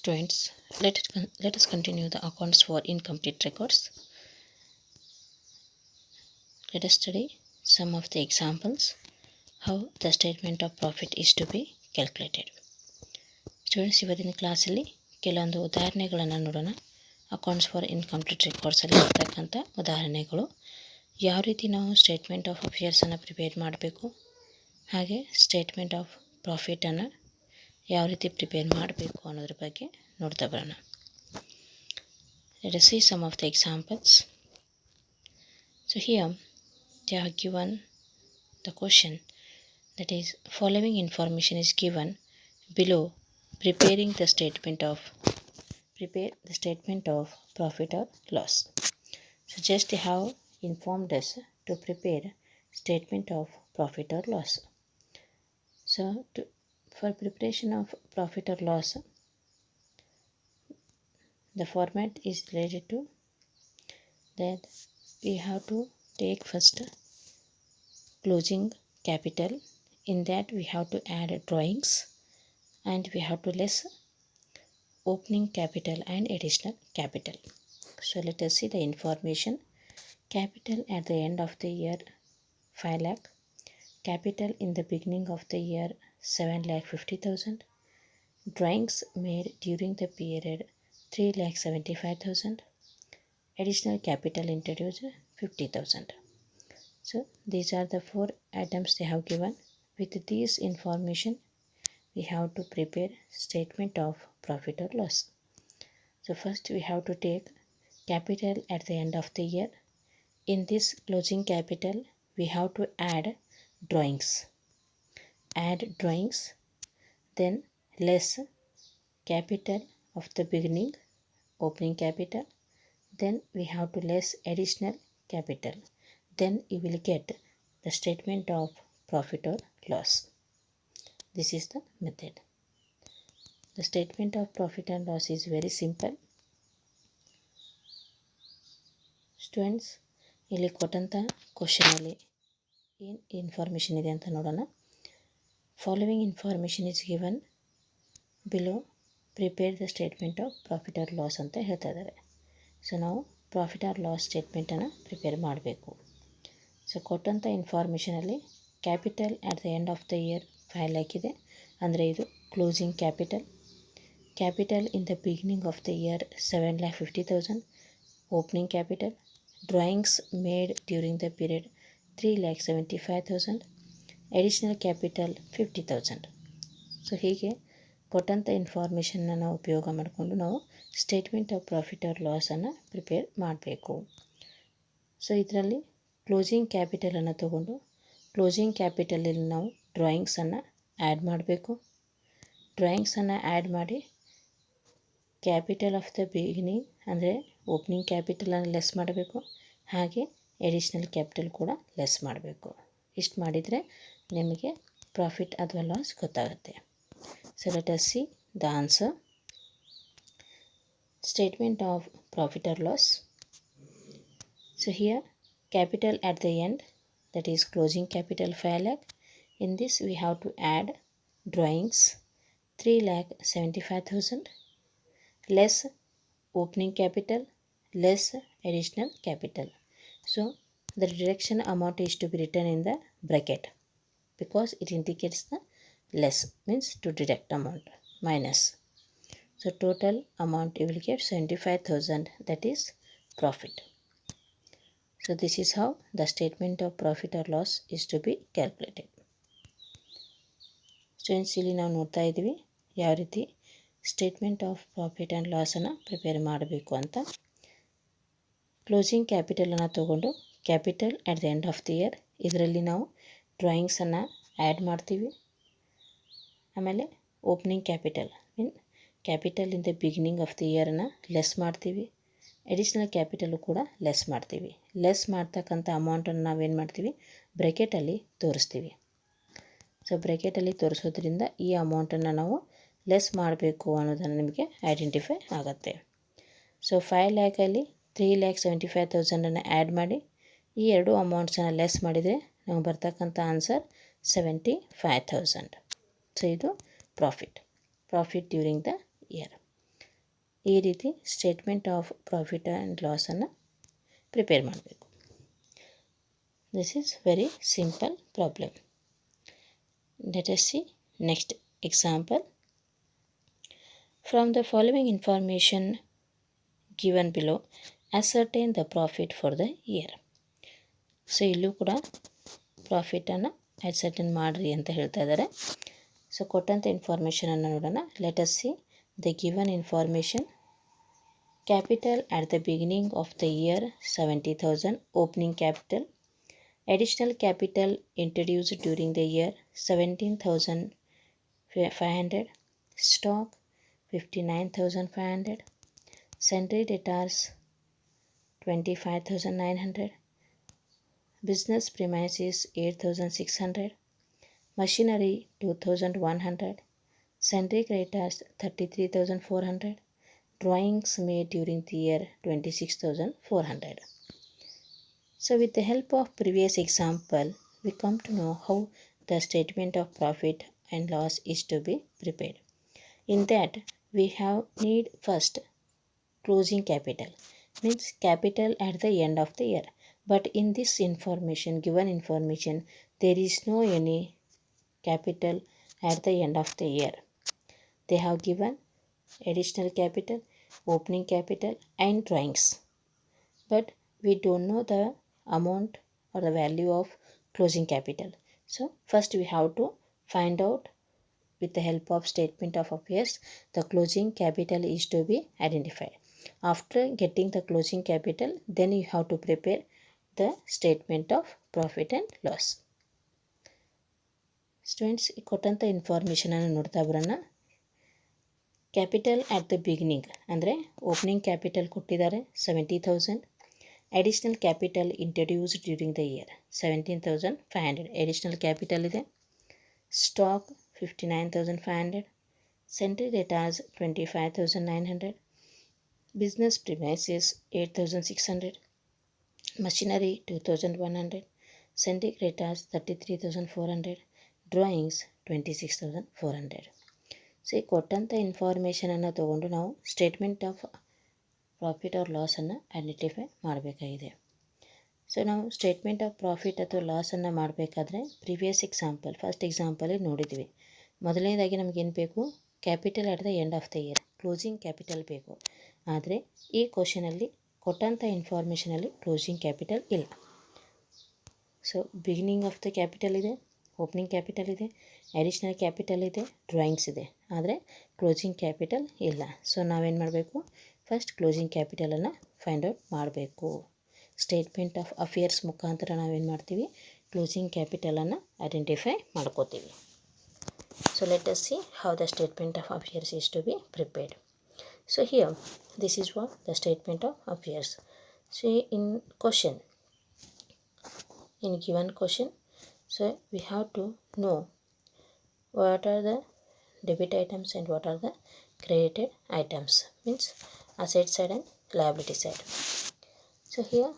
Students, let us continue the accounts for incomplete records. Let us study some of the examples how the statement of profit is to be calculated. Students, ಇವತ್ತಿನ ಕ್ಲಾಸಲ್ಲಿ ಕೆಲವೊಂದು ಉದಾಹರಣೆಗಳನ್ನು ನೋಡೋಣ. Accounts for incomplete ರೆಕಾರ್ಡ್ಸಲ್ಲಿ ಇರ್ತಕ್ಕಂಥ ಉದಾಹರಣೆಗಳು, ಯಾವ ರೀತಿ ನಾವು ಸ್ಟೇಟ್ಮೆಂಟ್ ಆಫ್ ಅಫೇರ್ಸನ್ನು ಪ್ರಿಪೇರ್ ಮಾಡಬೇಕು, ಹಾಗೆ ಸ್ಟೇಟ್ಮೆಂಟ್ ಆಫ್ ಪ್ರಾಫಿಟನ್ನು ಯಾವ ರೀತಿ ಪ್ರಿಪೇರ್ ಮಾಡಬೇಕು ಅನ್ನೋದ್ರ ಬಗ್ಗೆ ನೋಡ್ತಾ ಬರೋಣ. Let us see some of the examples. So here they have given the question, that is, following information is given below. Prepare the statement of profit or loss. So just they have informed us to prepare statement of profit or loss. So for preparation of profit or loss, the format is related to that we have to take first closing capital. In that we have to add drawings, and we have to less opening capital and additional capital. So let us see the information. Capital at the end of the year 5 lakh, capital in the beginning of the year 7,50,000, drawings made during the period 3,75,000, additional capital introduced 50,000. So these are the 4 items they have given. With this information we have to prepare statement of profit or loss. So first we have to take capital at the end of the year. In this closing capital we have to add drawings, then less capital of the beginning, opening capital, then we have to less additional capital, then you will get the statement of profit or loss. This is the method. The statement of profit and loss is very simple. Students, ಇಲ್ಲಿ ಕೊಟ್ಟಂಥ ಕ್ವಶನಲ್ಲಿ ಏನು information ಇದೆ ಅಂತ ನೋಡೋಣ. Following information is given below, prepare the statement of profit or loss ಅಂತ ಹೇಳ್ತಾ ಇದ್ದಾರೆ. So ನಾವು ಪ್ರಾಫಿಟ್ ಆರ್ ಲಾಸ್ ಸ್ಟೇಟ್ಮೆಂಟನ್ನು ಪ್ರಿಪೇರ್ ಮಾಡಬೇಕು. ಸೊ ಕೊಟ್ಟಂಥ ಇನ್ಫಾರ್ಮೇಷನಲ್ಲಿ capital at the end of the year 5 lakh ಇದೆ, ಅಂದರೆ ಇದು closing capital. Capital in the beginning of the year 7,50,000, opening capital. Drawings made during the period 3,75,000, additional capital 50,000. So ಹೀಗೆ ಕೊಟ್ಟಂಥ ಇನ್ಫಾರ್ಮೇಷನ್ನ ನಾವು ಉಪಯೋಗ ಮಾಡಿಕೊಂಡು ನಾವು ಸ್ಟೇಟ್ಮೆಂಟ್ ಆಫ್ ಪ್ರಾಫಿಟ್ ಆರ್ ಲಾಸನ್ನು ಪ್ರಿಪೇರ್ ಮಾಡಬೇಕು. ಸೊ ಇದರಲ್ಲಿ ಕ್ಲೋಸಿಂಗ್ ಕ್ಯಾಪಿಟಲನ್ನು ತಗೊಂಡು ಕ್ಲೋಸಿಂಗ್ ಕ್ಯಾಪಿಟಲಲ್ಲಿ ನಾವು ಡ್ರಾಯಿಂಗ್ಸನ್ನು ಆ್ಯಡ್ ಮಾಡಬೇಕು. ಡ್ರಾಯಿಂಗ್ಸನ್ನು ಆ್ಯಡ್ ಮಾಡಿ ಕ್ಯಾಪಿಟಲ್ ಆಫ್ ದ ಬಿಗಿನಿಂಗ್ ಅಂದರೆ ಓಪನಿಂಗ್ ಕ್ಯಾಪಿಟಲನ್ನು ಲೆಸ್ ಮಾಡಬೇಕು, ಹಾಗೆ ಎಡಿಷ್ನಲ್ ಕ್ಯಾಪಿಟಲ್ ಕೂಡ ಲೆಸ್ ಮಾಡಬೇಕು. ಇಷ್ಟು ಮಾಡಿದರೆ ನಿಮಗೆ ಪ್ರಾಫಿಟ್ ಅಥವಾ ಲಾಸ್ ಗೊತ್ತಾಗುತ್ತೆ. So let us C the answer. Statement of profit or loss. So here capital at the end, that is closing capital 5 lakh. In this we have to add drawings 3,75,000, less opening capital, less additional capital. So the deduction amount is to be written in the bracket because it indicates the less, means to deduct amount, minus. So total amount you will get 75,000, that is profit. So this is how the statement of profit or loss is to be calculated. Students, ಇಲ್ಲಿ ನಾವು ನೋಡ್ತಾ ಇದ್ದೀವಿ ಯಾವ ರೀತಿ statement of profit and ಲಾಸನ್ನು prepare ಮಾಡಬೇಕು ಅಂತ. Closing ಕ್ಯಾಪಿಟಲನ್ನು ತಗೊಂಡು capital at the end of the year, ಇದರಲ್ಲಿ ನಾವು ಡ್ರಾಯಿಂಗ್ಸನ್ನು ಆ್ಯಡ್ ಮಾಡ್ತೀವಿ. ಆಮೇಲೆ opening capital mean capital in the beginning of the ಇಯರನ್ನು ಲೆಸ್ ಮಾಡ್ತೀವಿ. ಎಡಿಷ್ನಲ್ ಕ್ಯಾಪಿಟಲು ಕೂಡ ಲೆಸ್ ಮಾಡ್ತೀವಿ. ಲೆಸ್ ಮಾಡ್ತಕ್ಕಂಥ ಅಮೌಂಟನ್ನು ನಾವೇನು ಮಾಡ್ತೀವಿ, ಬ್ರ್ಯಾಕೆಟಲ್ಲಿ ತೋರಿಸ್ತೀವಿ. ಸೊ ಬ್ರ್ಯಾಕೆಟಲ್ಲಿ ತೋರಿಸೋದ್ರಿಂದ ಈ ಅಮೌಂಟನ್ನು ನಾವು ಲೆಸ್ ಮಾಡಬೇಕು ಅನ್ನೋದನ್ನು ನಿಮಗೆ ಐಡೆಂಟಿಫೈ ಆಗುತ್ತೆ. ಸೊ 5 ಲ್ಯಾಕಲ್ಲಿ 3,75,000 ಆ್ಯಡ್ ಮಾಡಿ ಈ ಎರಡು ಅಮೌಂಟ್ಸನ್ನು ಲೆಸ್ ಮಾಡಿದರೆ ನಮಗೆ ಬರ್ತಕ್ಕಂಥ ಆನ್ಸರ್ 75,000. ಸೊ ಇದು ಪ್ರಾಫಿಟ್ ಡ್ಯೂರಿಂಗ್ ದ ಇಯರ್. ಈ ರೀತಿ ಸ್ಟೇಟ್ಮೆಂಟ್ ಆಫ್ ಪ್ರಾಫಿಟ್ ಆ್ಯಂಡ್ ಲಾಸನ್ನು ಪ್ರಿಪೇರ್ ಮಾಡಬೇಕು. This is very simple problem. Let us see next example. From the following information given below, ascertain the profit for the year. So ಇಲ್ಲೂ ಕೂಡ ಪ್ರಾಫಿಟನ್ನು ascertain ಮಾಡಿರಿ ಅಂತ ಹೇಳ್ತಾ ಇದ್ದಾರೆ. ಸೊ ಕೊಟ್ಟಂಥ ಇನ್ಫಾರ್ಮೇಷನನ್ನು ನೋಡೋಣ. Let us C the given information. Capital at the beginning of the year 70,000 opening capital. Additional capital introduced during the year 17,500. Stock 59,500. Sundry debtors 25,900. Business premises 8,600. Machinery 2,100. Sundry creditors 33,400. Drawings made during the year 26,400. So with the help of previous example, we come to know how the statement of profit and loss is to be prepared. In that, we have need first closing capital, means capital at the end of the year. But in this information, given information, there is no any capital at the end of the year. They have given additional capital, opening capital and drawings. But we don't know the amount or the value of closing capital. So first we have to find out with the help of statement of affairs, the closing capital is to be identified. After getting the closing capital, then you have to prepare the statement of profit and loss. Students, ಕೊಟ್ಟಂಥ ಇನ್ಫಾರ್ಮೇಷನನ್ನು ನೋಡ್ತಾ ಬರೋಣ. Capital at the beginning ಅಂದರೆ opening capital ಕೊಟ್ಟಿದ್ದಾರೆ 70,000. Additional capital introduced during the year 17,500 additional capital ಇದೆ. Stock 59,500. Sundry debtors 25,900. Business premises 8,600. Machinery 2,100. Sundry creditors 33,400. Drawings 26,400. So ಈ ಕೊಟ್ಟಂಥ ಇನ್ಫಾರ್ಮೇಷನನ್ನು ತೊಗೊಂಡು ನಾವು ಸ್ಟೇಟ್ಮೆಂಟ್ ಆಫ್ ಪ್ರಾಫಿಟ್ ಆರ್ ಲಾಸನ್ನು ಐಡೆಂಟಿಫೈ ಮಾಡಬೇಕಾಗಿದೆ. ಸೊ ನಾವು ಸ್ಟೇಟ್ಮೆಂಟ್ ಆಫ್ ಪ್ರಾಫಿಟ್ ಅಥವಾ ಲಾಸನ್ನು ಮಾಡಬೇಕಾದ್ರೆ ಪ್ರಿವಿಯಸ್ ಎಕ್ಸಾಂಪಲ್, ಫಸ್ಟ್ ಎಕ್ಸಾಂಪಲೇ ನೋಡಿದ್ವಿ. ಮೊದಲನೇದಾಗಿ ನಮಗೇನು ಬೇಕು? Capital at the end of the year, closing capital ಬೇಕು. ಆದರೆ ಈ ಕ್ವಶನಲ್ಲಿ ಕೊಟ್ಟಂಥ ಇನ್ಫಾರ್ಮೇಷನಲ್ಲಿ ಕ್ಲೋಸಿಂಗ್ ಕ್ಯಾಪಿಟಲ್ ಇಲ್ಲ. So beginning of the capital ಇದೆ, ಓಪನಿಂಗ್ ಕ್ಯಾಪಿಟಲ್ ಇದೆ, ಅಡಿಷ್ನಲ್ ಕ್ಯಾಪಿಟಲ್ ಇದೆ, ಡ್ರಾಯಿಂಗ್ಸ್ ಇದೆ, ಆದರೆ ಕ್ಲೋಸಿಂಗ್ ಕ್ಯಾಪಿಟಲ್ ಇಲ್ಲ. ಸೊ ನಾವೇನು ಮಾಡಬೇಕು? ಫಸ್ಟ್ ಕ್ಲೋಸಿಂಗ್ ಕ್ಯಾಪಿಟಲನ್ನು ಫೈಂಡ್ ಔಟ್ ಮಾಡಬೇಕು. ಸ್ಟೇಟ್ಮೆಂಟ್ ಆಫ್ ಅಫೇರ್ಸ್ ಮುಖಾಂತರ ನಾವೇನು ಮಾಡ್ತೀವಿ? ಕ್ಲೋಸಿಂಗ್ ಕ್ಯಾಪಿಟಲನ್ನು ಐಡೆಂಟಿಫೈ ಮಾಡ್ಕೋತೀವಿ. So let us see how the statement of affairs is to be prepared. So here, this is what the statement of affairs. So in question, in given question, so we have to know what are the debit items and what are the credited items, means asset side and liability side. So here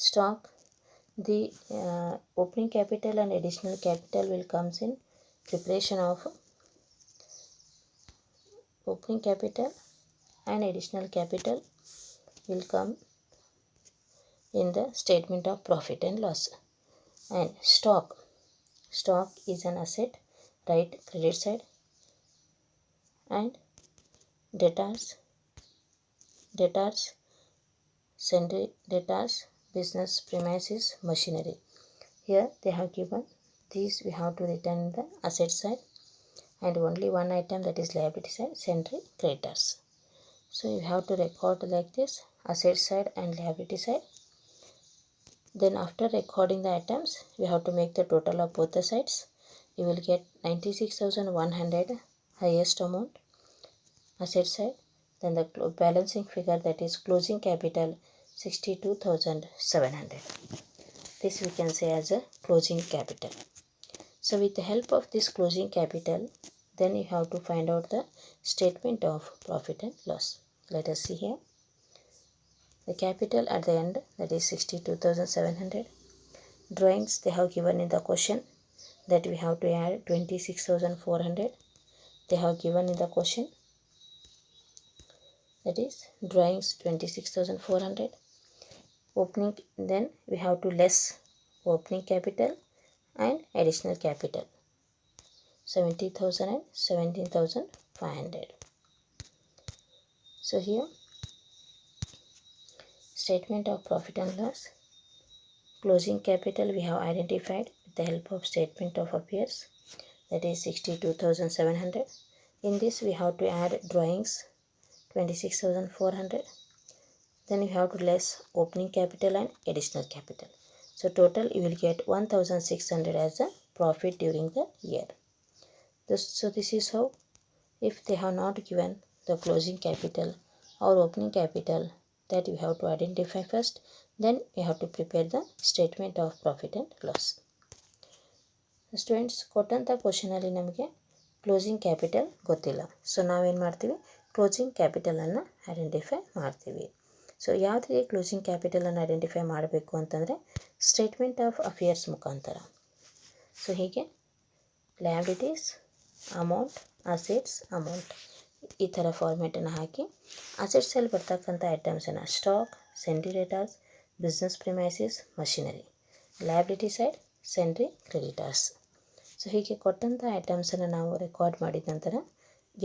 stock, the opening capital and additional capital will comes in preparation of opening capital and additional capital will come in the statement of profit and loss. And stock is an asset, right, credit side. And debtors, sundry debtors, business premises, machinery. Here they have given these, we have to return the asset side, and only one item, that is liability side, sundry creditors. So you have to record like this, asset side and liability side. Then after recording the items, we have to make the total of both the sides. You will get 96,100 highest amount asset side. Then the balancing figure, that is closing capital, 62,700. This we can say as a closing capital. So with the help of this closing capital, then you have to find out the statement of profit and loss. Let us see here. The capital at the end, that is 62,700. Drawings they have given in the question, that we have to add 26,400. They have given in the question. that is drawings 26,400, opening, then we have to less opening capital and additional capital 70,000 and 17,500. So here statement of profit and loss, closing capital we have identified with the help of statement of affairs, that is 62,700. In this we have to add drawings 26,400, then you have to less opening capital and additional capital. So total you will get 1,600 as a profit during the year. So this is how, if they have not given the closing capital or opening capital, that you have to identify first, then you have to prepare the statement of profit and loss. Students ಕೊಟ್ಟಂಥ ಕ್ವಶನಲ್ಲಿ ನಮಗೆ closing capital ಗೊತ್ತಿಲ್ಲ. So ನಾವೇನು ಮಾಡ್ತೀವಿ, closing ಕ್ಯಾಪಿಟಲನ್ನು identify ಮಾಡ್ತೀವಿ. So ಯಾವುದೇ closing ಕ್ಯಾಪಿಟಲನ್ನು ಐಡೆಂಟಿಫೈ ಮಾಡಬೇಕು ಅಂತಂದರೆ ಸ್ಟೇಟ್ಮೆಂಟ್ ಆಫ್ ಅಫೇರ್ಸ್ ಮುಖಾಂತರ. ಸೊ ಹೀಗೆ ಲಯಬಿಲಿಟೀಸ್, ಅಮೌಂಟ್, ಅಸೆಟ್ಸ್, ಅಮೌಂಟ್ ಈ ಥರ ಫಾರ್ಮೇಟನ್ನು ಹಾಕಿ ಅಸೆಟ್ಸಲ್ಲಿ ಬರ್ತಕ್ಕಂಥ ಐಟಮ್ಸನ್ನು stock, sundry debtors, business premises, machinery. Liability side sundry creditors. So ಹೀಗೆ ಕೊಟ್ಟಂಥ ಐಟಮ್ಸನ್ನು ನಾವು ರೆಕಾರ್ಡ್ ಮಾಡಿದ ನಂತರ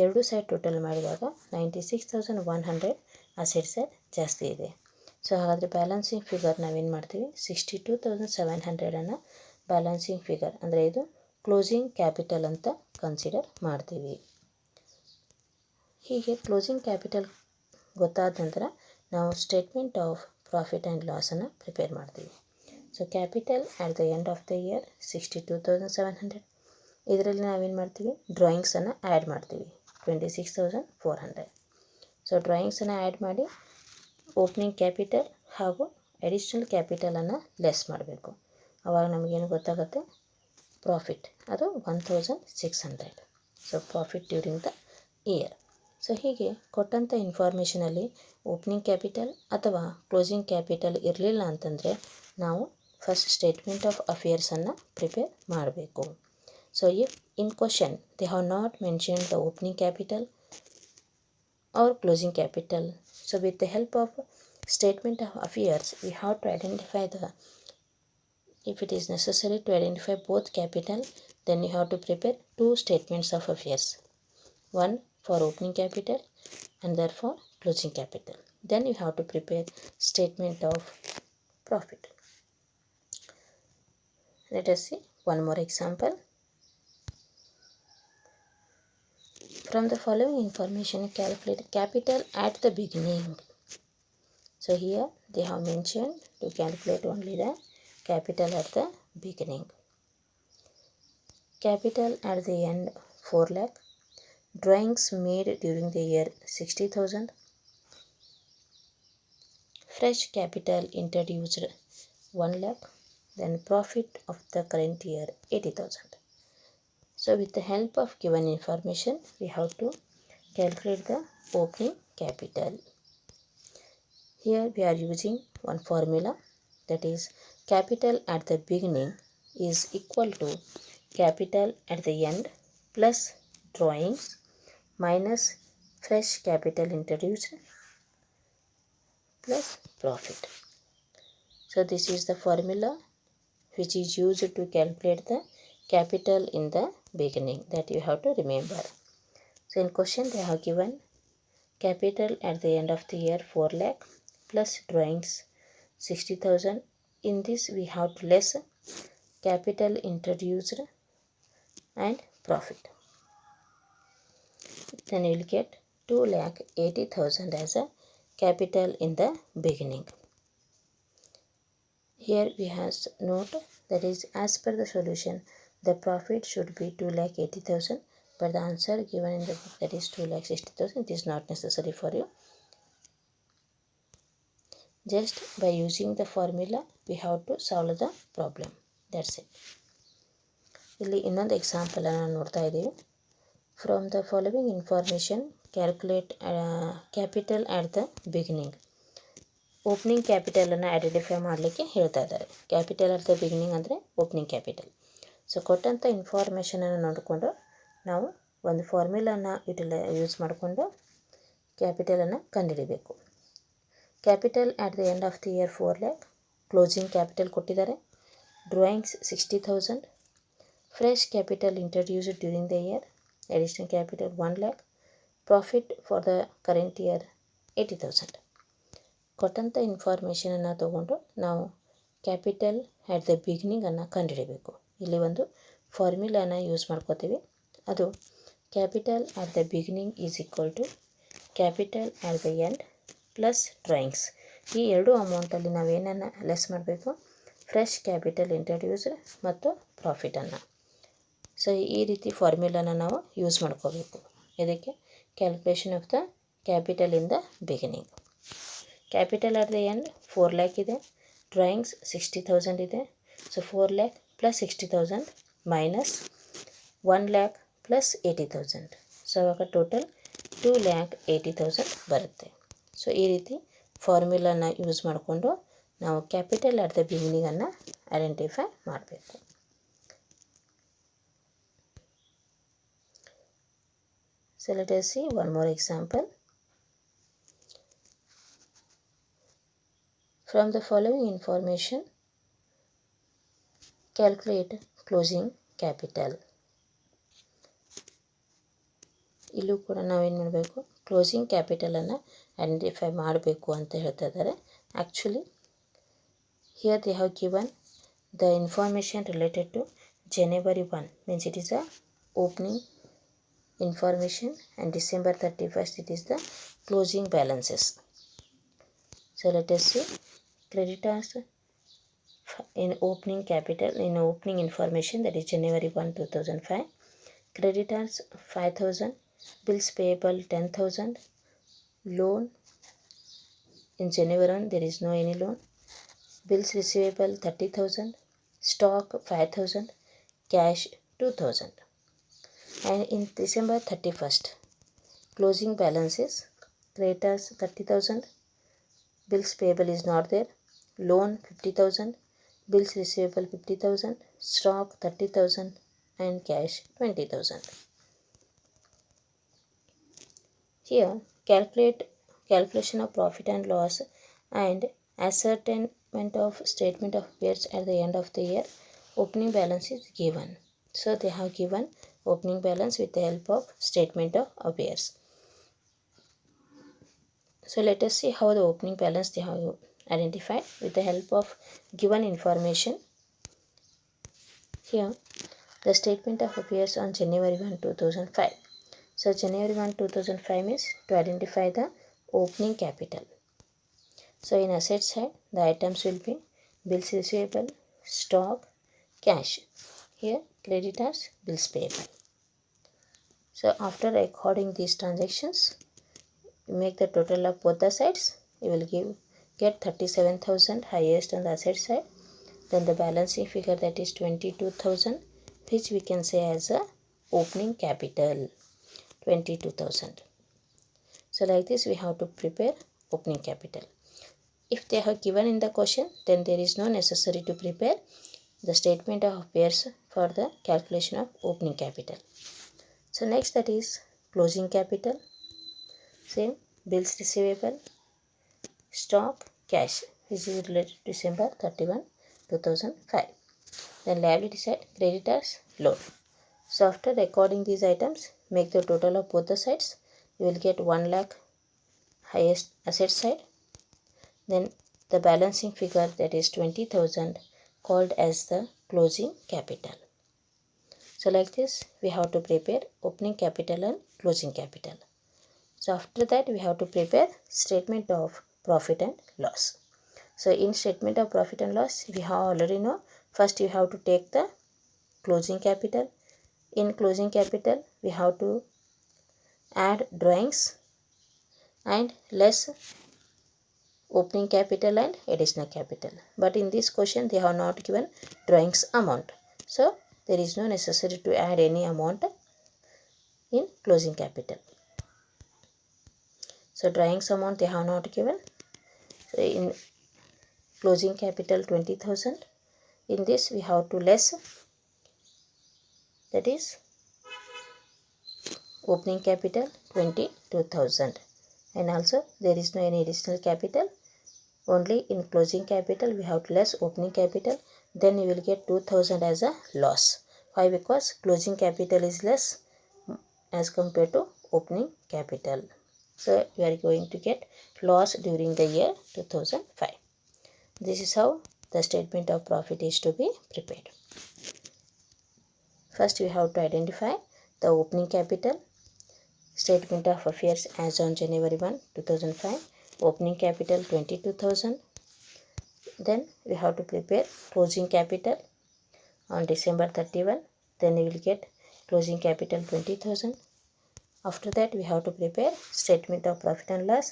ಎರಡು ಸೈಡ್ ಟೋಟಲ್ ಮಾಡಿದಾಗ 96,100 ಅಸೆಟ್ ಸೈಡ್ ಜಾಸ್ತಿ ಇದೆ. ಸೊ ಹಾಗಾದರೆ ಬ್ಯಾಲೆನ್ಸಿಂಗ್ ಫಿಗರ್ ನಾವೇನು ಮಾಡ್ತೀವಿ, 62,700 ಬ್ಯಾಲೆನ್ಸಿಂಗ್ ಫಿಗರ್ ಅಂದರೆ ಇದು ಕ್ಲೋಸಿಂಗ್ ಕ್ಯಾಪಿಟಲ್ ಅಂತ ಕನ್ಸಿಡರ್ ಮಾಡ್ತೀವಿ. ಹೀಗೆ ಕ್ಲೋಸಿಂಗ್ ಕ್ಯಾಪಿಟಲ್ ಗೊತ್ತಾದ ನಂತರ ನಾವು ಸ್ಟೇಟ್ಮೆಂಟ್ ಆಫ್ ಪ್ರಾಫಿಟ್ ಆ್ಯಂಡ್ ಲಾಸನ್ನು ಪ್ರಿಪೇರ್ ಮಾಡ್ತೀವಿ. So capital at the end of the year 62,700. ಇದರಲ್ಲಿ ನಾವೇನು ಮಾಡ್ತೀವಿ, ಡ್ರಾಯಿಂಗ್ಸನ್ನು ಆ್ಯಡ್ ಮಾಡ್ತೀವಿ 26,400. ಸೊ ಡ್ರಾಯಿಂಗ್ಸನ್ನು ಆ್ಯಡ್ ಮಾಡಿ ಓಪನಿಂಗ್ ಕ್ಯಾಪಿಟಲ್ ಹಾಗೂ ಅಡಿಷ್ನಲ್ ಕ್ಯಾಪಿಟಲನ್ನು ಲೆಸ್ ಮಾಡಬೇಕು. ಆವಾಗ ನಮಗೇನು ಗೊತ್ತಾಗುತ್ತೆ, ಪ್ರಾಫಿಟ್ ಅದು 1,600. So profit during the year. So ಹೀಗೆ ಕೊಟ್ಟಂಥ ಇನ್ಫಾರ್ಮೇಷನಲ್ಲಿ ಓಪನಿಂಗ್ ಕ್ಯಾಪಿಟಲ್ ಅಥವಾ ಕ್ಲೋಸಿಂಗ್ ಕ್ಯಾಪಿಟಲ್ ಇರಲಿಲ್ಲ ಅಂತಂದರೆ ನಾವು ಫಸ್ಟ್ ಸ್ಟೇಟ್ಮೆಂಟ್ ಆಫ್ ಅಫೇರ್ಸನ್ನು ಪ್ರಿಪೇರ್ ಮಾಡಬೇಕು. So if in question they have not mentioned the opening capital or closing capital, so with the help of statement of affairs we have to identify the, if it is necessary to identify both capital, then you have to prepare two statements of affairs, one for opening capital and therefore closing capital. Then you have to prepare statement of profit. Let us see one more example. From the following information, calculate capital at the beginning. So here they have mentioned to calculate only the capital at the beginning. Capital at the end 4 lakh. Drawings made during the year 60,000. Fresh capital introduced 1 lakh. Then profit of the current year 80,000. So with the help of given information, we have to calculate the opening capital. Here we are using one formula, that is capital at the beginning is equal to capital at the end plus drawings minus fresh capital introduced plus profit. So this is the formula which is used to calculate the capital in the beginning, that you have to remember. So in question they have given capital at the end of the year 4 lakh plus drawings 60,000. In this we have to less capital introduced and profit. Then you will get 2,80,000 as a capital in the beginning. Here we have note, that is as per the solution the profit should be 2,80,000, but the answer given in the book, that is 2,60,000, it is not necessary for you. Just by using the formula we have to solve the problem, that's it. ಇಲ್ಲಿ ಇನ್ನೊಂದು example ಅನ್ನು ನೋಡ್ತಾ ಇದ್ದೀವಿ. From the following information calculate capital at the beginning. Opening ಕ್ಯಾಪಿಟಲನ್ನು identify ಮಾಡಲಿಕ್ಕೆ ಹೇಳ್ತಾ ಇದ್ದಾರೆ. Capital at the beginning ಅಂದರೆ ಓಪನಿಂಗ್ ಕ್ಯಾಪಿಟಲ್. ಸೊ ಕೊಟ್ಟಂಥ ಇನ್ಫಾರ್ಮೇಷನನ್ನು ನೋಡಿಕೊಂಡು ನಾವು ಒಂದು ಫಾರ್ಮುಲಾನ ಯೂಸ್ ಮಾಡಿಕೊಂಡು ಕ್ಯಾಪಿಟಲನ್ನು ಕಂಡುಹಿಡಿಬೇಕು. Capital at the end of the year 4 lakh, closing capital ಕೊಟ್ಟಿದ್ದಾರೆ. Drawings 60,000, fresh capital introduced during the year, additional capital 1 lakh, profit for the current year 80,000. ಕೊಟ್ಟಂಥ ಇನ್ಫಾರ್ಮೇಷನನ್ನು ತಗೊಂಡು ನಾವು ಕ್ಯಾಪಿಟಲ್ ಅಟ್ ದ ಬಿಗಿನಿಂಗನ್ನು ಕಂಡುಹಿಡಿಬೇಕು. ಇಲ್ಲಿ ಒಂದು ಫಾರ್ಮ್ಯುಲಾನ ಯೂಸ್ ಮಾಡ್ಕೋತೀವಿ. ಅದು capital at the beginning is equal to capital at the end plus drawings. ಈ ಎರಡು ಅಮೌಂಟಲ್ಲಿ ನಾವೇನನ್ನು ಲೆಸ್ ಮಾಡಬೇಕು? ಫ್ರೆಶ್ ಕ್ಯಾಪಿಟಲ್ ಇಂಟ್ರಡ್ಯೂಸ್ಡ್ ಮತ್ತು ಪ್ರಾಫಿಟನ್ನು. ಸೊ ಈ ರೀತಿ ಫಾರ್ಮ್ಯುಲಾನ ನಾವು ಯೂಸ್ ಮಾಡ್ಕೋಬೇಕು. ಇದಕ್ಕೆ calculation of the capital in the beginning. Capital at the end 4 lakh ಇದೆ, ಡ್ರಾಯಿಂಗ್ಸ್ 60,000 ಇದೆ. So 4 lakh plus 60,000 minus 1 lakh plus 80,000. So ಅವಾಗ ಟೋಟಲ್ 2,80,000 ಬರುತ್ತೆ. ಸೊ ಈ ರೀತಿ ಫಾರ್ಮ್ಯುಲಾನ ಯೂಸ್ ಮಾಡಿಕೊಂಡು ನಾವು ಕ್ಯಾಪಿಟಲ್ ಅಟ್ ದ ಬಿಗಿನಿಂಗನ್ನು ಐಡೆಂಟಿಫೈ ಮಾಡಬೇಕು. So let us see one more example. From the following information, calculate closing capital. ಇಲ್ಲೂ ಕೂಡ ನಾವೇನು ಮಾಡಬೇಕು? ಕ್ಲೋಸಿಂಗ್ ಕ್ಯಾಪಿಟಲನ್ನು ಐಡೆಂಟಿಫೈ ಮಾಡಬೇಕು ಅಂತ ಹೇಳ್ತಾ ಇದ್ದಾರೆ. Actually here they have given the information related to January 1, means it is a opening information, and December 31st it is the closing balances. So let us see. Creditors in opening capital, in opening information, that is January 1, 2005. Creditors 5,000, bills payable 10,000, loan in January 1 there is no any loan, bills receivable 30,000, stock 5,000, cash 2,000. And in December 31st, closing balances, creditors 30,000, bills payable is not there, loan 50,000, bills receivable 50,000, stock 30,000, and cash 20,000. Here calculation of profit and loss and ascertainment of statement of affairs at the end of the year. Opening balance is given. So they have given opening balance with the help of statement of affairs. So let us see how the opening balance they have identified with the help of given information. Here the statement of affairs on January 1, 2005. So January 1, 2005 means to identify the opening capital. So in asset side the items will be bills receivable, stock, cash. Here creditors, bills payable. So after recording these transactions, you make the total of both the sides. You will get 37,000 highest on the asset side. Then the balancing figure, that is 22,000, which we can say as a opening capital 22,000. So like this we have to prepare opening capital. If they have given in the question, then there is no necessary to prepare the statement of affairs for the calculation of opening capital. So next, that is closing capital. Same, bills receivable, stock, cash, which is related to December 31, 2005. Then liability side, creditors, loan. So after recording these items, make the total of both the sides. You will get 1 lakh highest asset side. Then the balancing figure, that is 20,000, called as the closing capital. So like this we have to prepare opening capital and closing capital. So after that we have to prepare statement of profit and loss. So in statement of profit and loss, we have already know, first you have to take the closing capital. In closing capital we have to add drawings and less opening capital and additional capital. But in this question they have not given drawings amount. So there is no necessary to add any amount in closing capital. So drawings amount they have not given. So in closing capital 20,000. In this we have to less, that is opening capital 22,000. and also there is no any additional capital. Only in closing capital we have to less opening capital, then you will get 2000 as a loss. Why? Because closing capital is less as compared to opening capital. So we are going to get loss during the year 2005. This is how the statement of profit is to be prepared. First we have to identify the opening capital. Statement of affairs as on January 1, 2005. Opening capital 22,000. Then we have to prepare closing capital on December 31. Then we will get closing capital 20,000. After that we have to prepare statement of profit and loss.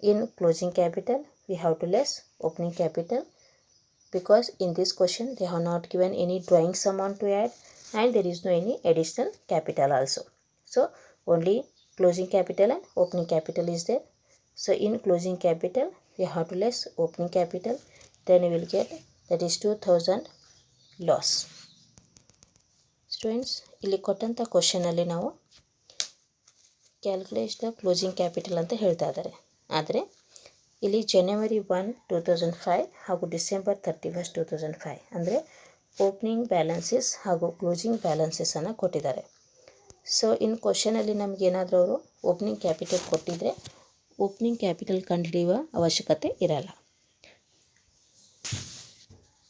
In closing capital we have to less opening capital, because in this question they have not given any drawing amount to add and there is no any additional capital also. So only closing capital and opening capital is there. So in closing capital we have to less opening capital, then we will get that is 2000 loss. Students, ಇಲ್ಲಿ ಕೊಟ್ಟಂತ question ಅಲ್ಲಿ ನಾವು calculate the closing capital ಅಂತ ಹೇಳ್ತಾ ಇದ್ದಾರೆ. ಆದರೆ ಇಲ್ಲಿ ಜನವರಿ 1, 2005 ಹಾಗೂ ಡಿಸೆಂಬರ್ 31, 2005 ಅಂದರೆ ಓಪನಿಂಗ್ ಬ್ಯಾಲೆನ್ಸಸ್ ಹಾಗೂ ಕ್ಲೋಸಿಂಗ್ ಬ್ಯಾಲೆನ್ಸಸನ್ನು ಕೊಟ್ಟಿದ್ದಾರೆ. ಸೊ ಇನ್ ಕ್ವಶನಲ್ಲಿ ನಮಗೆ ಏನಾದರೂ ಅವರು ಓಪನಿಂಗ್ ಕ್ಯಾಪಿಟಲ್ ಕೊಟ್ಟಿದ್ದರೆ ಓಪನಿಂಗ್ ಕ್ಯಾಪಿಟಲ್ ಕಂಡುಹಿಡಿಯುವ ಅವಶ್ಯಕತೆ ಇರಲ್ಲ.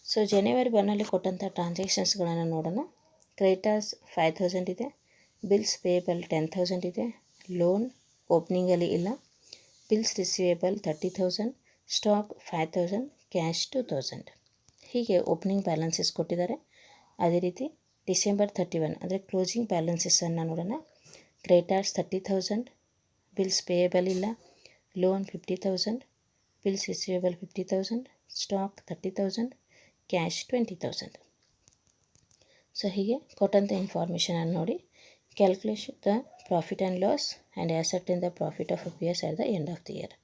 ಸೊ ಜನವರಿ 1ನಲ್ಲಿ ಕೊಟ್ಟಂಥ ಟ್ರಾನ್ಸಾಕ್ಷನ್ಸ್ಗಳನ್ನು ನೋಡೋಣ. ಕ್ರೆಡಿಟರ್ಸ್ 5000 ಇದೆ, ಬಿಲ್ಸ್ ಪೇಯಬಲ್ 10,000 ಇದೆ, ಲೋನ್ ಓಪನಿಂಗಲ್ಲಿ ಇಲ್ಲ, ಬಿಲ್ಸ್ ರಿಸೀವೇಬಲ್ 30,000, ಸ್ಟಾಕ್ 5,000, ಕ್ಯಾಶ್ 2,000. ಹೀಗೆ ಓಪನಿಂಗ್ ಬ್ಯಾಲೆನ್ಸಸ್ ಕೊಟ್ಟಿದ್ದಾರೆ. ಅದೇ ರೀತಿ ಡಿಸೆಂಬರ್ 31 ಅಂದರೆ ಕ್ಲೋಸಿಂಗ್ ಬ್ಯಾಲೆನ್ಸಸನ್ನು ನೋಡೋಣ. ಕ್ರೆಡಿಟರ್ಸ್ 30,000, ಬಿಲ್ಸ್ ಪೇಯಬಲ್ ಇಲ್ಲ, loan 50,000, bills receivable 50,000, stock 30,000, cash 20,000. So ಹೀಗೆ ಕೊಟ್ಟಂಥ ಇನ್ಫಾರ್ಮೇಷನನ್ನು ನೋಡಿ calculation the profit and loss and ascertain the profit of affairs at the end of the year.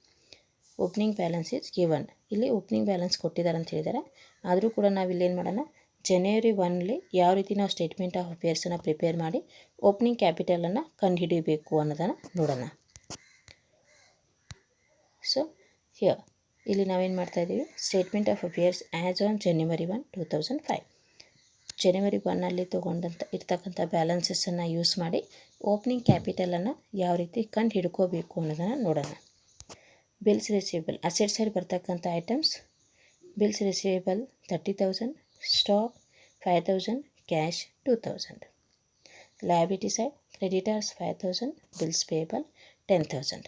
Opening balance is given. ಇಲ್ಲಿ opening balance ಕೊಟ್ಟಿದ್ದಾರೆ ಅಂತ ಹೇಳಿದ್ದಾರೆ. ಆದರೂ ಕೂಡ ನಾವು ಇಲ್ಲೇನು ಮಾಡೋಣ, ಜನವರಿ 1ನಲ್ಲಿ ಯಾವ ರೀತಿ ನಾವು ಸ್ಟೇಟ್ಮೆಂಟ್ ಆಫ್ ಅಫೇರ್ಸನ್ನು ಪ್ರಿಪೇರ್ ಮಾಡಿ ಓಪನಿಂಗ್ ಕ್ಯಾಪಿಟಲನ್ನು ಕಂಡುಹಿಡಿಯಬೇಕು ಅನ್ನೋದನ್ನು ನೋಡೋಣ. ಸೊ ಹಿಯರ್ ಇಲ್ಲಿ ನಾವೇನು ಮಾಡ್ತಾಯಿದ್ದೀವಿ, statement of affairs as on January 1, 2005. ಜನವರಿ 1ನಲ್ಲಿ ಇರ್ತಕ್ಕಂಥ ಬ್ಯಾಲೆನ್ಸಸನ್ನು ಯೂಸ್ ಮಾಡಿ ಓಪನಿಂಗ್ ಕ್ಯಾಪಿಟಲನ್ನು ಯಾವ ರೀತಿ ಕಂಡು ಹಿಡ್ಕೋಬೇಕು ಅನ್ನೋದನ್ನು ನೋಡೋಣ. ಬಿಲ್ಸ್ ರಿಸೀವೇಬಲ್ ಅಸೆಟ್ ಸೈಡ್ ಬರ್ತಕ್ಕಂಥ items. Bills receivable 30,000, stock 5,000, cash 2,000. Liability side creditors 5,000, bills payable 10,000.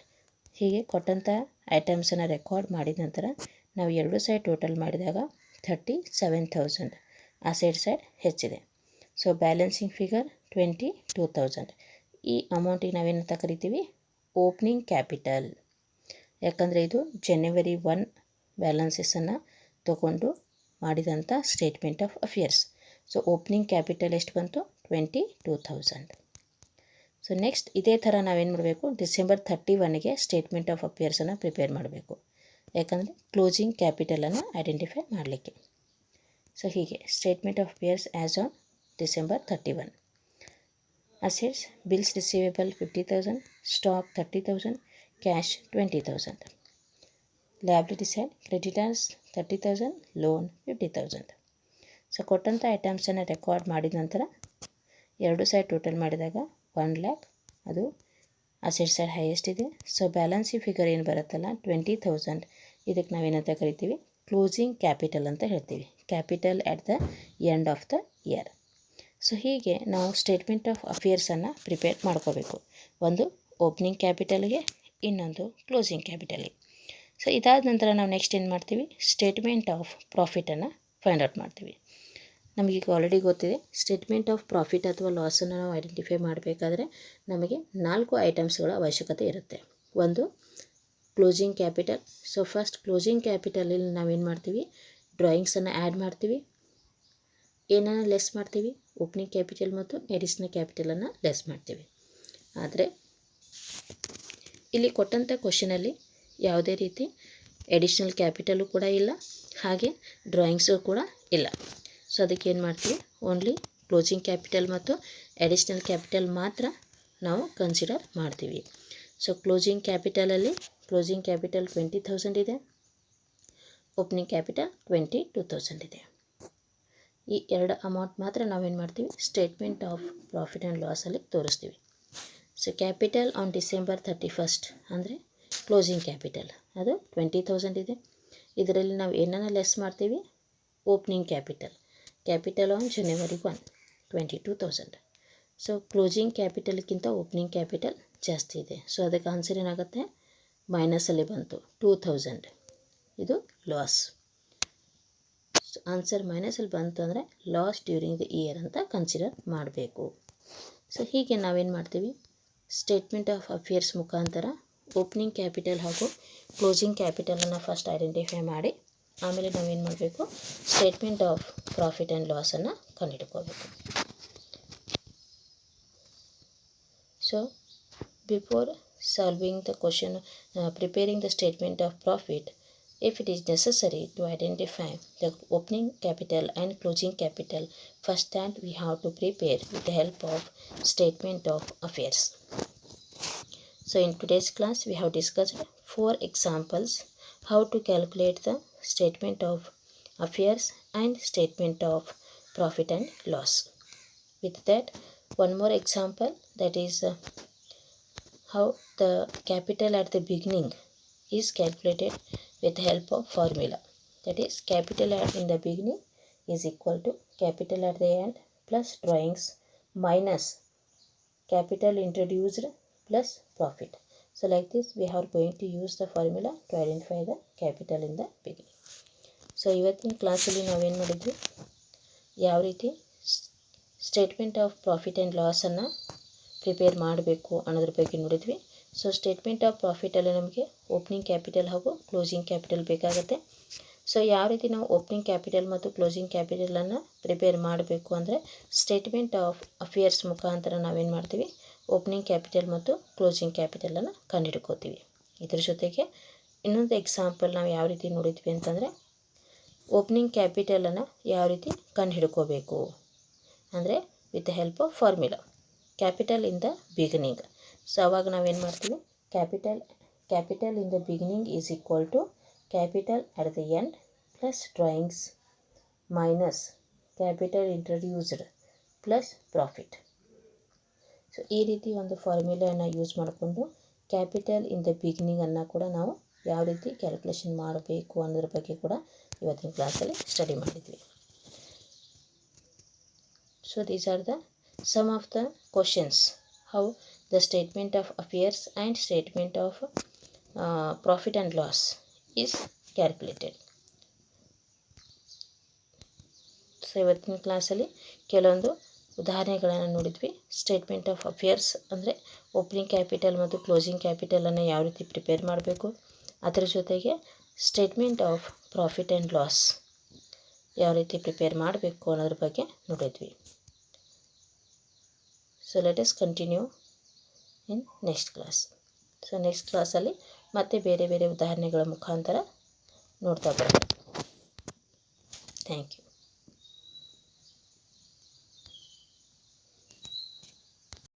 ಹೀಗೆ ಕೊಟ್ಟಂಥ ಐಟಮ್ಸನ್ನು ರೆಕಾರ್ಡ್ ಮಾಡಿದ ನಂತರ ನಾವು ಎರಡು ಸೈಡ್ ಟೋಟಲ್ ಮಾಡಿದಾಗ 37,000 ಅಸೆಟ್ ಸೈಡ್ ಹೆಚ್ಚಿದೆ. So balancing figure 22,000. ಈ ಅಮೌಂಟಿಗೆ ನಾವೇನಂತ ಕರಿತೀವಿ, ಓಪನಿಂಗ್ ಕ್ಯಾಪಿಟಲ್. ಯಾಕಂದರೆ ಇದು ಜನವರಿ 1 ಬ್ಯಾಲೆನ್ಸಸನ್ನು ತಗೊಂಡು ಮಾಡಿದಂಥ statement of affairs. So opening capital ಎಷ್ಟು ಬಂತು, 22,000. ಸೊ ನೆಕ್ಸ್ಟ್ ಇದೇ ಥರ ನಾವೇನು ಮಾಡಬೇಕು, ಡಿಸೆಂಬರ್ 31ಗೆ ಸ್ಟೇಟ್ಮೆಂಟ್ ಆಫ್ ಅಫೇರ್ಸನ್ನು ಪ್ರಿಪೇರ್ ಮಾಡಬೇಕು. ಯಾಕಂದರೆ ಕ್ಲೋಸಿಂಗ್ ಕ್ಯಾಪಿಟಲನ್ನು ಐಡೆಂಟಿಫೈ ಮಾಡಲಿಕ್ಕೆ. ಸೊ ಹೀಗೆ statement of affairs as on December 31. Assets bills receivable 50,000, stock 30,000, cash 20,000. Liability side creditors 30,000, loan 50,000. So ಕೊಟ್ಟಂಥ ಐಟಮ್ಸನ್ನು ರೆಕಾರ್ಡ್ ಮಾಡಿದ ನಂತರ ಎರಡು ಸೈಡ್ ಟೋಟಲ್ ಮಾಡಿದಾಗ 1 lakh, ಅದು ಅಸೆಟ್ ಸೈಡ್ ಹೈಯೆಸ್ಟ್ ಇದೆ. ಸೊ ಬ್ಯಾಲೆನ್ಸಿಂಗ್ ಫಿಗರ್ ಏನು ಬರುತ್ತಲ್ಲ 20,000, ಇದಕ್ಕೆ ನಾವೇನಂತ ಕರಿತೀವಿ, ಕ್ಲೋಸಿಂಗ್ ಕ್ಯಾಪಿಟಲ್ ಅಂತ ಹೇಳ್ತೀವಿ. Capital at the end of the year. So ಹೀಗೆ ನಾವು ಸ್ಟೇಟ್ಮೆಂಟ್ ಆಫ್ ಅಫೇರ್ಸನ್ನು ಪ್ರಿಪೇರ್ ಮಾಡ್ಕೋಬೇಕು. ಒಂದು ಓಪನಿಂಗ್ ಕ್ಯಾಪಿಟಲ್ಗೆ, ಇನ್ನೊಂದು ಕ್ಲೋಸಿಂಗ್ ಕ್ಯಾಪಿಟಲ್ಗೆ. ಸೊ ಇದಾದ ನಂತರ ನಾವು ನೆಕ್ಸ್ಟ್ ಏನು ಮಾಡ್ತೀವಿ, ಸ್ಟೇಟ್ಮೆಂಟ್ ಆಫ್ ಪ್ರಾಫಿಟನ್ನು ಫೈಂಡ್ ಔಟ್ ಮಾಡ್ತೀವಿ. ನಮಗೀಗ ಆಲ್ರೆಡಿ ಗೊತ್ತಿದೆ, ಸ್ಟೇಟ್ಮೆಂಟ್ ಆಫ್ ಪ್ರಾಫಿಟ್ ಅಥವಾ ಲಾಸನ್ನು ನಾವು ಐಡೆಂಟಿಫೈ ಮಾಡಬೇಕಾದ್ರೆ ನಮಗೆ 4 ಐಟಮ್ಸ್ಗಳ ಅವಶ್ಯಕತೆ ಇರುತ್ತೆ. ಒಂದು closing capital. So first closing ಕ್ಯಾಪಿಟಲಲ್ಲಿ ನಾವೇನು ಮಾಡ್ತೀವಿ, ಡ್ರಾಯಿಂಗ್ಸನ್ನು ಆ್ಯಡ್ ಮಾಡ್ತೀವಿ, ಏನನ್ನು ಲೆಸ್ ಮಾಡ್ತೀವಿ, ಓಪನಿಂಗ್ ಕ್ಯಾಪಿಟಲ್ ಮತ್ತು ಎಡಿಷನಲ್ ಕ್ಯಾಪಿಟಲನ್ನು ಲೆಸ್ ಮಾಡ್ತೀವಿ. ಆದರೆ ಇಲ್ಲಿ ಕೊಟ್ಟಂಥ ಕ್ವಶನಲ್ಲಿ ಯಾವುದೇ ರೀತಿ ಎಡಿಷನಲ್ ಕ್ಯಾಪಿಟಲು ಕೂಡ ಇಲ್ಲ, ಹಾಗೆ ಡ್ರಾಯಿಂಗ್ಸು ಕೂಡ ಇಲ್ಲ. ಸೊ ಅದಕ್ಕೆ ಏನು ಮಾಡ್ತೀವಿ, ಓನ್ಲಿ ಕ್ಲೋಸಿಂಗ್ ಕ್ಯಾಪಿಟಲ್ ಮತ್ತು ಎಡಿಷನಲ್ ಕ್ಯಾಪಿಟಲ್ ಮಾತ್ರ ನಾವು ಕನ್ಸಿಡರ್ ಮಾಡ್ತೀವಿ. ಸೊ ಕ್ಲೋಸಿಂಗ್ ಕ್ಯಾಪಿಟಲಲ್ಲಿ ಕ್ಲೋಸಿಂಗ್ ಕ್ಯಾಪಿಟಲ್ 20,000 ಇದೆ, ಓಪನಿಂಗ್ ಕ್ಯಾಪಿಟಲ್ 22,000 ಇದೆ. ಈ ಎರಡು ಅಮೌಂಟ್ ಮಾತ್ರ ನಾವೇನು ಮಾಡ್ತೀವಿ, ಸ್ಟೇಟ್ಮೆಂಟ್ ಆಫ್ ಪ್ರಾಫಿಟ್ ಆ್ಯಂಡ್ ಲಾಸಲ್ಲಿ ತೋರಿಸ್ತೀವಿ. ಸೊ ಕ್ಯಾಪಿಟಲ್ ಆನ್ ಡಿಸೆಂಬರ್ 31 ಅಂದರೆ ಕ್ಲೋಸಿಂಗ್ ಕ್ಯಾಪಿಟಲ್ ಅದು 20,000 ಇದೆ. ಇದರಲ್ಲಿ ನಾವು ಏನನ್ನು ಲೆಸ್ ಮಾಡ್ತೀವಿ, opening capital on January 1 22,000. So closing ಕ್ಯಾಪಿಟಲ್ಗಿಂತ ಓಪನಿಂಗ್ ಕ್ಯಾಪಿಟಲ್ ಜಾಸ್ತಿ ಇದೆ. ಸೊ ಅದಕ್ಕೆ ಆನ್ಸರ್ ಏನಾಗುತ್ತೆ, ಮೈನಸಲ್ಲಿ ಬಂತು 2,000. ಇದು ಲಾಸ್. ಆನ್ಸರ್ ಮೈನಸಲ್ಲಿ ಬಂತು ಅಂದರೆ ಲಾಸ್ ಡ್ಯೂರಿಂಗ್ ದ ಇಯರ್ ಅಂತ ಕನ್ಸಿಡರ್ ಮಾಡಬೇಕು. ಸೊ ಹೀಗೆ ನಾವೇನು ಮಾಡ್ತೀವಿ, ಸ್ಟೇಟ್ಮೆಂಟ್ ಆಫ್ ಅಫೇರ್ಸ್ ಮುಖಾಂತರ ಓಪನಿಂಗ್ ಕ್ಯಾಪಿಟಲ್ ಹಾಗೂ ಕ್ಲೋಸಿಂಗ್ ಕ್ಯಾಪಿಟಲನ್ನು ಫಸ್ಟ್ ಐಡೆಂಟಿಫೈ ಮಾಡಿ ಆಮೇಲೆ ನಾವೇನು ಮಾಡಬೇಕು, ಸ್ಟೇಟ್ಮೆಂಟ್ ಆಫ್ ಪ್ರಾಫಿಟ್ ಆ್ಯಂಡ್ ಲಾಸನ್ನು ಕಂಡುಹಿಡ್ಕೋಬೇಕು. So before solving the question, preparing the statement of profit, if it is necessary to identify the opening capital and closing capital, first that we have to prepare with the help of statement of affairs. So in today's class we have discussed 4 examples how to calculate the statement of affairs and statement of profit and loss. With that, one more example, that is how the capital at the beginning is calculated with the help of formula. That is, capital in the beginning is equal to capital at the end plus drawings minus capital introduced plus profit. So like this we are going to use the formula to identify the capital in the beginning. So ಇವತ್ತಿನ ಕ್ಲಾಸಲ್ಲಿ ನಾವೇನು ಮಾಡಿದ್ವಿ, ಯಾವ ರೀತಿ statement of profit and ಲಾಸನ್ನು prepare ಮಾಡಬೇಕು ಅನ್ನೋದ್ರ ಬಗ್ಗೆ ನೋಡಿದ್ವಿ. ಸೊ ಸ್ಟೇಟ್ಮೆಂಟ್ ಆಫ್ ಪ್ರಾಫಿಟಲ್ಲಿ ನಮಗೆ ಓಪನಿಂಗ್ ಕ್ಯಾಪಿಟಲ್ ಹಾಗೂ ಕ್ಲೋಸಿಂಗ್ ಕ್ಯಾಪಿಟಲ್ ಬೇಕಾಗುತ್ತೆ. ಸೊ ಯಾವ ರೀತಿ ನಾವು ಓಪನಿಂಗ್ ಕ್ಯಾಪಿಟಲ್ ಮತ್ತು ಕ್ಲೋಸಿಂಗ್ ಕ್ಯಾಪಿಟಲನ್ನು ಪ್ರಿಪೇರ್ ಮಾಡಬೇಕು ಅಂದರೆ ಸ್ಟೇಟ್ಮೆಂಟ್ ಆಫ್ ಅಫೇರ್ಸ್ ಮುಖಾಂತರ ನಾವೇನು ಮಾಡ್ತೀವಿ, ಓಪನಿಂಗ್ ಕ್ಯಾಪಿಟಲ್ ಮತ್ತು ಕ್ಲೋಸಿಂಗ್ ಕ್ಯಾಪಿಟಲನ್ನು ಕಂಡುಹಿಡ್ಕೋತೀವಿ. ಇದ್ರ ಜೊತೆಗೆ ಇನ್ನೊಂದು ಎಕ್ಸಾಂಪಲ್ ನಾವು ಯಾವ ರೀತಿ ನೋಡಿದ್ವಿ ಅಂತಂದರೆ, ಓಪನಿಂಗ್ ಕ್ಯಾಪಿಟಲನ್ನು ಯಾವ ರೀತಿ ಕಂಡುಹಿಡ್ಕೋಬೇಕು ಅಂದರೆ with the help of formula, capital in the beginning. So ಅವಾಗ ನಾವೇನು ಮಾಡ್ತೀವಿ, capital in the beginning is equal to capital at the end plus drawings minus capital introduced plus profit. So ಈ ರೀತಿ ಒಂದು ಫಾರ್ಮುಲಾನ ಯೂಸ್ ಮಾಡಿಕೊಂಡು ಕ್ಯಾಪಿಟಲ್ ಇನ್ ದ ಬಿಗಿನಿಂಗನ್ನು ಕೂಡ ನಾವು ಯಾವ ರೀತಿ ಕ್ಯಾಲ್ಕುಲೇಷನ್ ಮಾಡಬೇಕು ಅನ್ನೋದ್ರ ಬಗ್ಗೆ ಕೂಡ ಇವತ್ತಿನ ಕ್ಲಾಸಲ್ಲಿ ಸ್ಟಡಿ ಮಾಡಿದ್ವಿ. So these are the some of the questions how the statement of affairs and statement of profit and loss is calculated. So ಇವತ್ತಿನ ಕ್ಲಾಸಲ್ಲಿ ಕೆಲವೊಂದು ಉದಾಹರಣೆಗಳನ್ನು ನೋಡಿದ್ವಿ. ಸ್ಟೇಟ್ಮೆಂಟ್ ಆಫ್ ಅಫೇರ್ಸ್ ಅಂದರೆ ಓಪನಿಂಗ್ ಕ್ಯಾಪಿಟಲ್ ಮತ್ತು ಕ್ಲೋಸಿಂಗ್ ಕ್ಯಾಪಿಟಲನ್ನು ಯಾವ ರೀತಿ ಪ್ರಿಪೇರ್ ಮಾಡಬೇಕು, ಅದರ ಜೊತೆಗೆ statement of profit and loss ಯಾವ ರೀತಿ ಪ್ರಿಪೇರ್ ಮಾಡಬೇಕು ಅನ್ನೋದ್ರ ಬಗ್ಗೆ ನೋಡಿದ್ವಿ. So let us continue in next class. So next ಕ್ಲಾಸಲ್ಲಿ ಮತ್ತೆ ಬೇರೆ ಬೇರೆ ಉದಾಹರಣೆಗಳ ಮುಖಾಂತರ ನೋಡ್ತಾ ಬರೋಣ. Thank you.